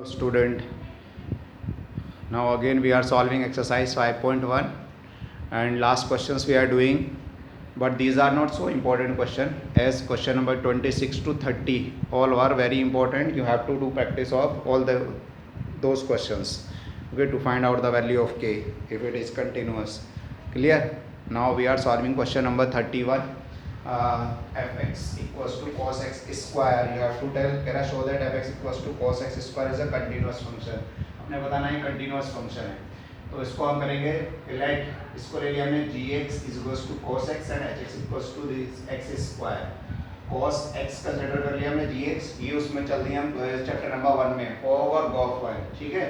Student, now again we are solving exercise 5.1 and last questions we are doing, but these are not so important question as question number 26 to 30 all are very important. You have to do practice of all those questions, okay, to find out the value of k if it is continuous. Clear? Now we are solving question number 31. Fx equals to cos x square. You have to show that fx equals to cos x square is a continuous function. अपने बताना है continuous function है, तो इसको हम करेंगे late इसको ले लिया हमने gx is equals to cos x and hx equals to this x square. cos x consider कर लिया हमने gx, ये उसमें चल दिए हम चैप्टर नंबर 1 में ओवर गॉफ वाले, ठीक है.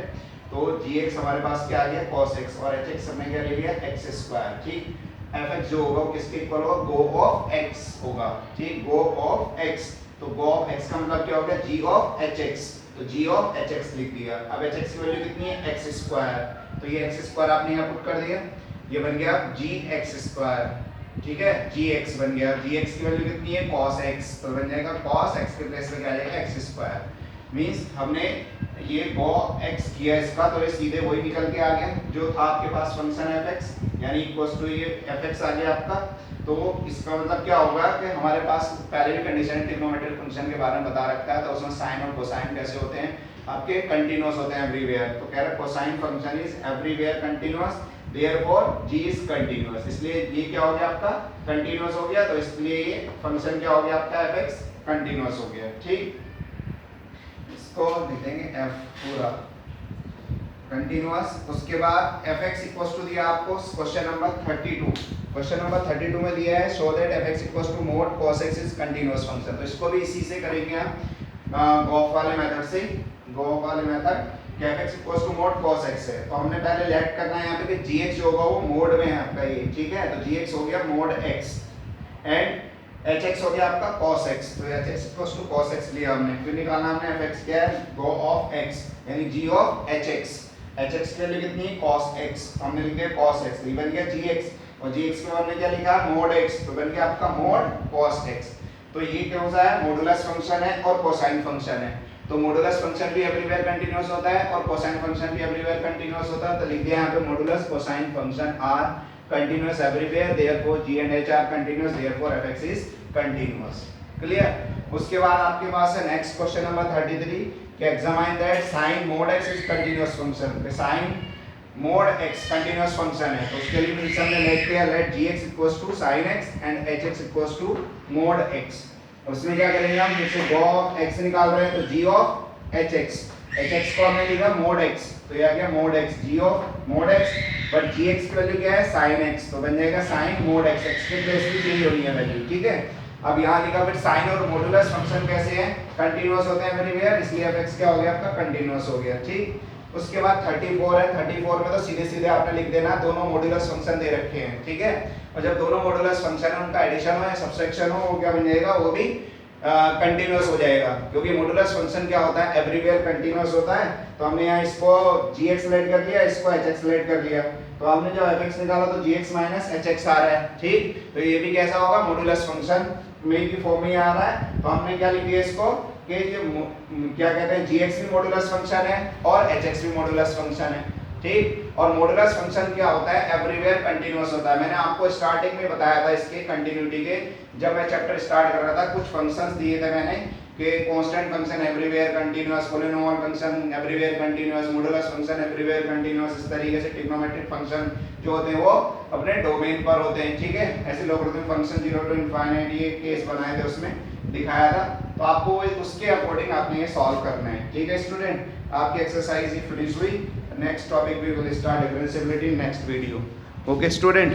तो gx हमारे पास क्या आ गया cos x और hx हमने क्या ले लिया x स्क्वायर, ठीक. fx जो होगा वो किसके इक्वल होगा go of x होगा, ठीक. go of x, तो go of x का मतलब क्या हो गया g of hx, तो g of hx लिख दिया. अब hx की वैल्यू कितनी है x स्क्वायर, तो ये x स्क्वायर आपने यहाँ पुट कर दिया, ये बन गया gx स्क्वायर, ठीक है. gx बन गया, gx की वैल्यू कितनी है cos x, तो बन जाएगा cos x के प्लेस पे क्या आ जाएगा x स्क्वायर. मींस हमने ये go x किया इसका, तो ये सीधे वही निकल के आ गया जो था आपके पास फंक्शन fx, यानी इक्वल्स टू ये fx आ गया आपका. तो इसका मतलब क्या होगा कि हमारे पास पहले भी कंडीशन ट्रिग्नोमेट्रिक फंक्शन के बारे में बता रखा है, तो उसमें साइन और कोसाइन कैसे होते हैं आपके कंटीन्यूअस होते हैं एवरीवेयर. तो कह रहा है cosine function is everywhere continuous, therefore g is continuous, इसलिए ये क्या हो गया आपका कंटीन्यूअस हो गया, तो इसलिए ये फंक्शन क्या हो गया आपका fx कंटीन्यूअस हो गया, ठीक. इसको लिख देंगे f पूरा कंटीन्यूअस. उसके बाद fx इक्वल्स टू दिया आपको क्वेश्चन नंबर 32. क्वेश्चन नंबर 32 में दिया है show that fx equals to mod cos x is continuous function. तो इसको भी इसी से करेंगे हम गॉफ वाले मेथड से, गॉफ वाले मेथड कि fx equals to mod cos x है. तो हमने पहले लेट करना है यहाँ पे कि gx जो होगा वो मोड में है आपका ये, ठीक है. तो gx हो गया मोड x एंड hx हो गया आपका cos x, तो hx equals to cos x लिया हमने. फिर निकालना हमने fx क्या है go of x यानी g of hx. hx के लिए कितनी है cos x, हमने लिख दिया cos x, ये बन गया gx और gx के बाद हमने क्या लिखा mod x, तो बन गया आपका mod cos x. तो ये कौन सा है मॉडुलस फंक्शन है और कोसाइन फंक्शन है. तो मॉडुलस फंक्शन भी एवरीवेयर कंटीन्यूअस होता है और कोसाइन फंक्शन भी एवरीवेयर कंटीन्यूअस होता है. तो लिख दिया यहाँ पे modulus cosine function are continuous everywhere, therefore g and h are continuous, therefore fx is continuous. Clear? उसके बाद आपके पास है नेक्स्ट क्वेश्चन नंबर 33 कि examine that sin mod x is continuous function. sin mod x continuous function है, तो उसके लिए फिर हमने लेट किया let gx equals to sin x and hx equals to mod x. उसमें क्या करेंगे हम, जैसे go of x निकाल रहे हैं तो g of hx, hx को हमने लिखा mod x, तो ये आ गया mod x, g of mod x, but gx की वैल्यू क्या है sin x, तो बन जाएगा sin mod x, x के प्लेस भी चेंज होनी है वैल्यू, ठीक है. अब यहाँ लिखा फिर sin और मॉडुलस फंक्शन कैसे हैं कंटीन्यूअस होते हैं एवरीवेयर, इसलिए fx क्या हो गया आपका कंटीन्यूअस हो गया, ठीक. उसके बाद 34 है, 34 में तो सीधे सीधे आपने लिख देना दोनों मॉडुलस फंक्शन दे रखे हैं, ठीक है. और जब दोनों मॉडुलस फंक्शन है उनका एडिशन हो या सब्ट्रैक्शन हो वो क्या बन जाएगा, वो भी कंटीन्यूअस हो जाएगा, क्योंकि मॉडुलस फंक्शन क्या होता है एवरीवेयर कंटीन्यूअस होता है. तो हमने यहाँ इसको gx लेट कर लिया, इसको hx लेट कर लिया, तो हमने जब fx निकाला तो gx माइनस hx आ रहा है, ठीक. तो ये भी कैसा होगा मॉडुलस फंक्शन में की फॉर्म में आ रहा है. तो हमने क्या लिख दिया इसको कि क्या कहते हैं gx भी मॉडुलस फंक्शन है और hx भी मॉडुलस फंक्शन है, ठीक. और मॉडुलस फंक्शन क्या होता है एवरीवेयर कंटीन्यूअस होता है. मैंने आपको स्टार्टिंग में बताया था इसके कंटिन्यूटी के, जब मैं चैप्टर स्टार्ट कर रहा था कुछ फंक्शंस दिए थे मैंने कि constant function everywhere continuous, polynomial function everywhere continuous, modulus function everywhere continuous. इस तरीके से ट्रिग्नोमेट्रिक फंक्शन जो होते हैं वो अपने डोमेन पर होते हैं, ठीक है. ऐसे लोगरिथम फंक्शन 0 to इनफाइनाइट ये केस बनाए थे, उसमें दिखाया था. तो आपको उसके अकॉर्डिंग आपने ये सॉल्व करना है, ठीक है स्टूडेंट. आपकी एक्सरसाइज ये फिनिश हुई. Next topic we will start differentiability next video. Okay student.